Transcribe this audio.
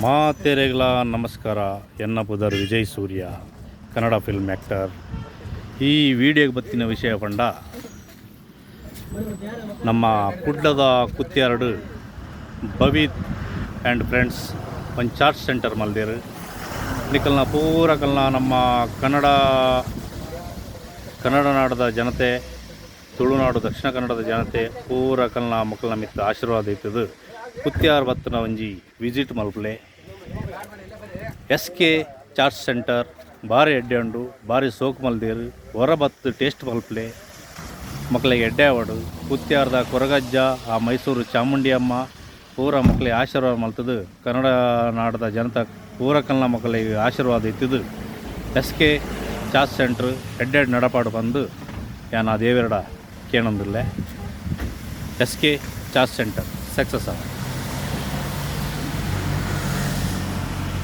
ಮಾತೆರೆಗಳ ನಮಸ್ಕಾರ. ಎನ್ನ ಪುದರ್ ವಿಜಯ್ ಸೂರ್ಯ, ಕನ್ನಡ ಫಿಲ್ಮ್ ಆ್ಯಕ್ಟರ್. ಈ ವಿಡಿಯೋಗೆ ಬತ್ತಿನ ವಿಷಯ ಪಂಡ ನಮ್ಮ ಕುಡ್ಲದ ಕುತ್ಯಾರ್ಡು ಬವಿತ್ ಆ್ಯಂಡ್ ಫ್ರೆಂಡ್ಸ್ ಒಂದು ಚಾರ್ಜ್ ಸೆಂಟರ್ ಮಲ್ದೇರು ನಿಕಲ್ನ ಪೂರಕಲ್ನ ನಮ್ಮ ಕನ್ನಡ ನಾಡದ ಜನತೆ, ತುಳುನಾಡು ದಕ್ಷಿಣ ಕನ್ನಡದ ಜನತೆ ಪೂರಕಲ್ನ ಮಕ್ಕಳನ್ನ ಮಿತ್ತ ಆಶೀರ್ವಾದ ಇತ್ತದು ಕುತ್ಯಾರ್ ಬತ್ತನ ಒಂಜಿ ವಿಸಿಟ್ ಮಲ್ಪಲೆ. SK ಚಾರ್ಜ್ ಸೆಂಟರ್ ಭಾರಿ ಎಡ್ಡೆ ಉಂಡು, ಭಾರಿ ಸೋಕು ಮಲ್ದೇರು, ಹೊರ ಬತ್ತು ಟೇಸ್ಟ್ ಮಲ್ಪಲೆ ಮಕ್ಕಳಿಗೆ ಎಡ್ಡೆ ಆವಡು. ಕುತ್ಯಾರ್ದ ಕೊರಗಜ್ಜ, ಆ ಮೈಸೂರು ಚಾಮುಂಡಿ ಅಮ್ಮ ಪೂರ ಮಕ್ಕಳಿಗೆ ಆಶೀರ್ವಾದ ಮಲ್ತದು. ಕನ್ನಡ ನಾಡದ ಜನತಾ ಪೂರಕಲ್ನ ಮಕ್ಕಳಿಗೆ ಆಶೀರ್ವಾದ ಇತ್ತಿದ್ದು SK ಚಾರ್ಜ್ ಸೆಂಟ್ರ್ ಎಡ್ಡೆಡ್ ನಡಪಾಡು ಬಂದು ಯಾನ ದೇವೆರಡ ಕೇಳೊಂದಿಲ್ಲ. SK ಚಾರ್ಜ್ ಸೆಂಟರ್ ಸಕ್ಸಸ್ ಆಗ.